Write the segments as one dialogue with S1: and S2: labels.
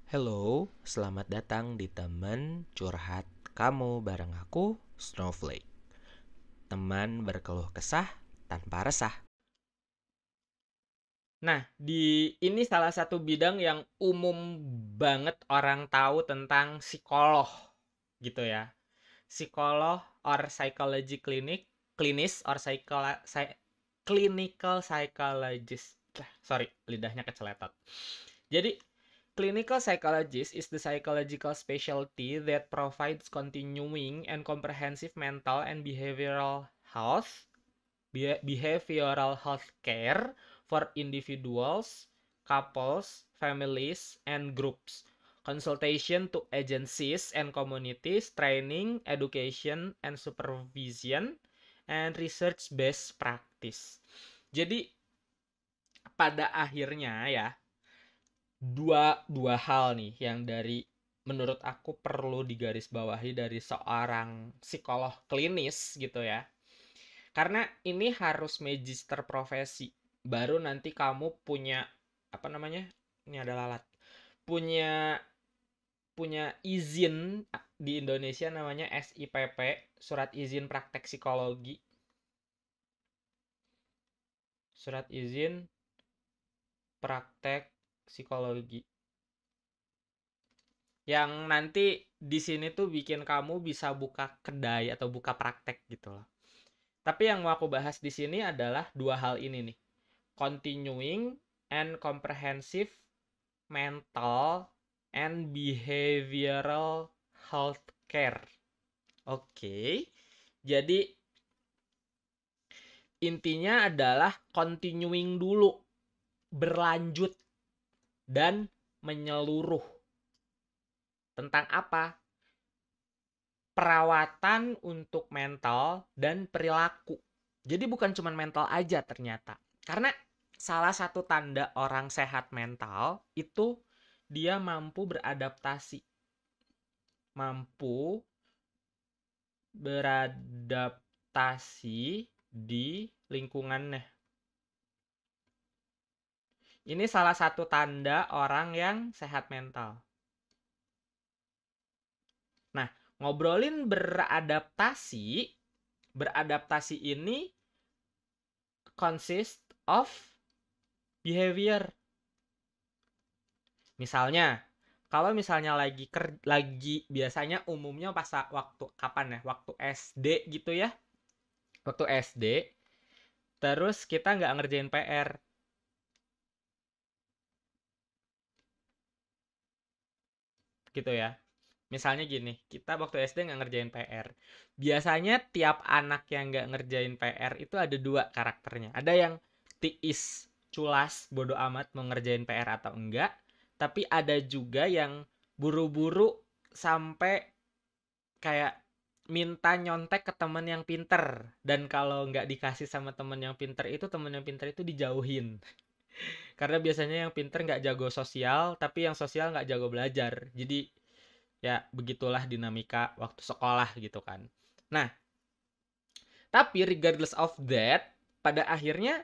S1: Hello, selamat datang di teman curhat kamu bareng aku, Snowflake. Teman berkeluh kesah tanpa resah.
S2: Nah, ini salah satu bidang yang umum banget orang tahu tentang psikolog gitu ya. Psikolog or psychology klinis or clinical psychologist. Sorry, lidahnya keceletot. Jadi, clinical psychologist is the psychological specialty that provides continuing and comprehensive mental and behavioral health care for individuals, couples, families, and groups. Consultation to agencies and communities, training, education, and supervision, and research-based practice. Jadi, pada akhirnya ya, dua hal nih yang menurut aku perlu digarisbawahi dari seorang psikolog klinis gitu ya. Karena ini harus magister profesi. Baru nanti kamu punya apa namanya? Ini ada lalat. Punya punya izin di Indonesia namanya SIPP, Surat Izin Praktek Psikologi. Surat Izin Praktek Psikologi. Yang nanti di sini tuh bikin kamu bisa buka kedai atau buka praktek gitu loh. Tapi yang mau aku bahas di sini adalah dua hal ini nih. Continuing and comprehensive mental and behavioral health care. Oke. Jadi intinya adalah continuing dulu, berlanjut dan menyeluruh. Tentang apa? Perawatan untuk mental dan perilaku. Jadi bukan cuma mental aja ternyata. Karena salah satu tanda orang sehat mental itu dia mampu beradaptasi. Mampu beradaptasi di lingkungannya. Ini salah satu tanda orang yang sehat mental. Nah, ngobrolin beradaptasi ini consist of behavior. Misalnya, kalau misalnya lagi biasanya umumnya pas waktu kapan ya? Waktu SD gitu ya. Waktu SD, terus kita nggak ngerjain PR gitu ya. Misalnya gini, kita waktu SD nggak ngerjain PR. Biasanya tiap anak yang nggak ngerjain PR itu ada dua karakternya. Ada yang tiis, culas, bodoh amat mau ngerjain PR atau enggak. Tapi ada juga yang buru-buru sampai kayak minta nyontek ke temen yang pinter. Dan kalau nggak dikasih sama temen yang pinter itu, temen yang pinter itu dijauhin. Karena biasanya yang pinter nggak jago sosial, tapi yang sosial nggak jago belajar. Jadi ya begitulah dinamika waktu sekolah gitu kan. Nah, tapi regardless of that, pada akhirnya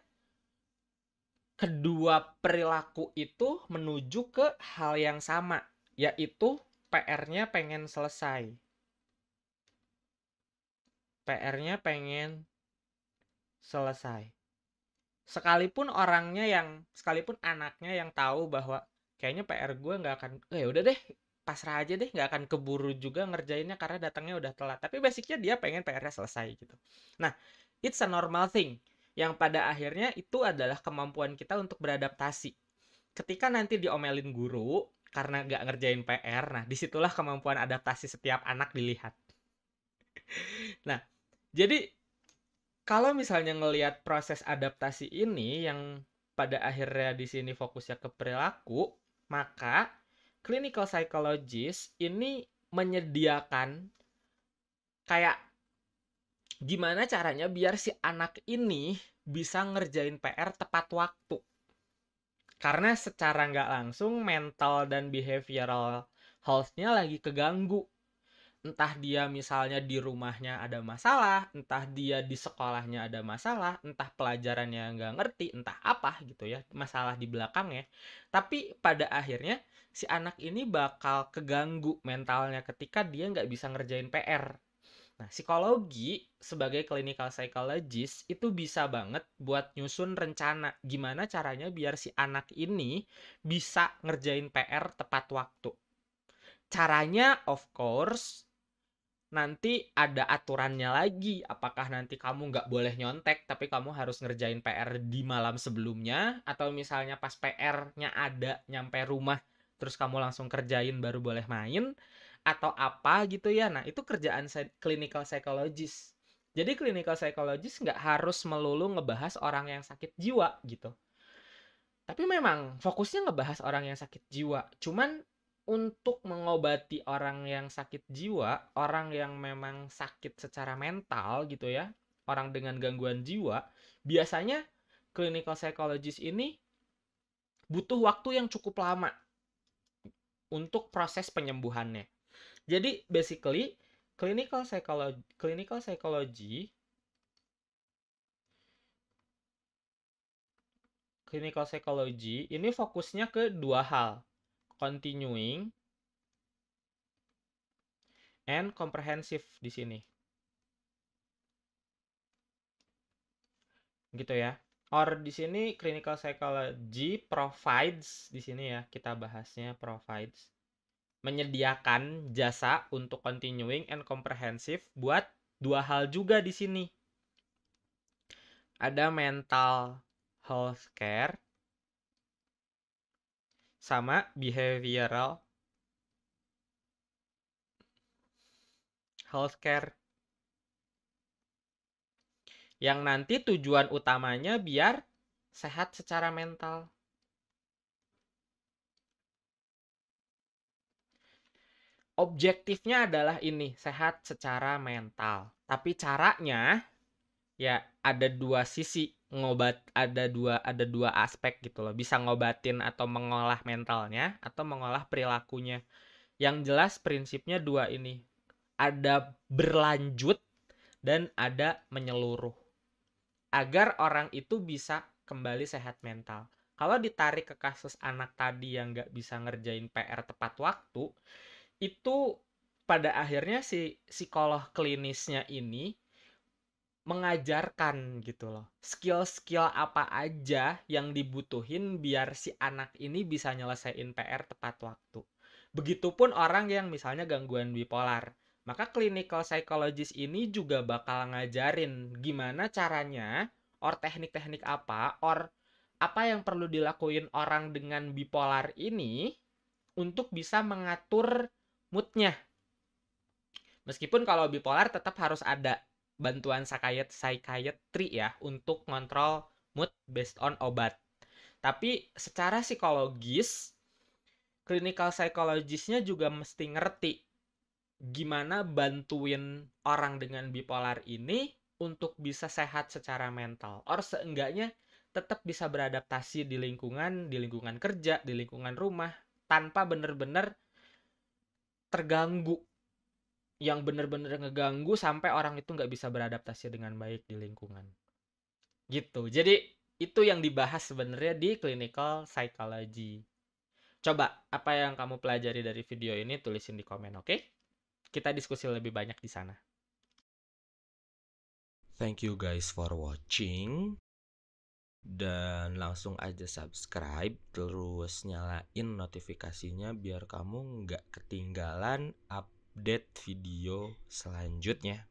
S2: kedua perilaku itu menuju ke hal yang sama, yaitu PR-nya pengen selesai. PR-nya pengen selesai. Sekalipun anaknya yang tahu bahwa kayaknya PR gue nggak akan, ya udah deh, pasrah aja deh, nggak akan keburu juga ngerjainnya karena datangnya udah telat. Tapi basicnya dia pengen PR-nya selesai gitu. Nah, it's a normal thing. Yang pada akhirnya itu adalah kemampuan kita untuk beradaptasi. Ketika nanti diomelin guru karena nggak ngerjain PR, nah disitulah kemampuan adaptasi setiap anak dilihat. Nah, jadi kalau misalnya ngelihat proses adaptasi ini yang pada akhirnya di sini fokusnya ke perilaku, maka clinical psychologist ini menyediakan kayak gimana caranya biar si anak ini bisa ngerjain PR tepat waktu. Karena secara nggak langsung mental dan behavioral health-nya lagi keganggu. Entah dia misalnya di rumahnya ada masalah, entah dia di sekolahnya ada masalah, entah pelajarannya nggak ngerti, entah apa gitu ya, masalah di belakangnya. Tapi pada akhirnya si anak ini bakal keganggu mentalnya ketika dia nggak bisa ngerjain PR. Nah, psikologi sebagai clinical psychologist itu bisa banget buat nyusun rencana gimana caranya biar si anak ini bisa ngerjain PR tepat waktu. Caranya of course nanti ada aturannya lagi. Apakah nanti kamu nggak boleh nyontek tapi kamu harus ngerjain PR di malam sebelumnya, atau misalnya pas PR-nya ada nyampe rumah terus kamu langsung kerjain baru boleh main, atau apa gitu ya. Nah, itu kerjaan clinical psychologist. Jadi clinical psychologist nggak harus melulu ngebahas orang yang sakit jiwa gitu. Tapi memang fokusnya ngebahas orang yang sakit jiwa. Cuman untuk mengobati orang yang sakit jiwa, orang yang memang sakit secara mental gitu ya, orang dengan gangguan jiwa, biasanya clinical psychologist ini butuh waktu yang cukup lama untuk proses penyembuhannya. Jadi basically clinical psychology ini fokusnya ke dua hal, continuing and comprehensive di sini. Gitu ya. Or di sini clinical psychology provides, di sini ya kita bahasnya provides, menyediakan jasa untuk continuing and comprehensive buat dua hal juga di sini. Ada mental health care sama behavioral health care, yang nanti tujuan utamanya biar sehat secara mental. Objektifnya adalah ini, sehat secara mental. Tapi caranya ya ada dua sisi, ada dua aspek gitu loh. Bisa ngobatin atau mengolah mentalnya atau mengolah perilakunya. Yang jelas prinsipnya dua ini. Ada berlanjut dan ada menyeluruh. Agar orang itu bisa kembali sehat mental. Kalau ditarik ke kasus anak tadi yang nggak bisa ngerjain PR tepat waktu, itu pada akhirnya si psikolog klinisnya ini mengajarkan gitu loh, skill-skill apa aja yang dibutuhin biar si anak ini bisa nyelesain PR tepat waktu. Begitupun orang yang misalnya gangguan bipolar, maka clinical psychologist ini juga bakal ngajarin gimana caranya, or teknik-teknik apa, or apa yang perlu dilakuin orang dengan bipolar ini untuk bisa mengatur moodnya. Meskipun kalau bipolar tetap harus ada bantuan psychiatry ya untuk kontrol mood based on obat. Tapi secara psikologis, clinical psychologistnya juga mesti ngerti gimana bantuin orang dengan bipolar ini untuk bisa sehat secara mental. Or seenggaknya tetap bisa beradaptasi di lingkungan kerja, di lingkungan rumah, tanpa benar-benar terganggu, yang bener-bener ngeganggu sampai orang itu nggak bisa beradaptasi dengan baik di lingkungan. Gitu. Jadi itu yang dibahas sebenarnya di clinical psychology. Coba apa yang kamu pelajari dari video ini tulisin di komen, oke? Kita diskusi lebih banyak di sana.
S1: Thank you guys for watching. Dan langsung aja subscribe, terus nyalain notifikasinya biar kamu nggak ketinggalan update video selanjutnya.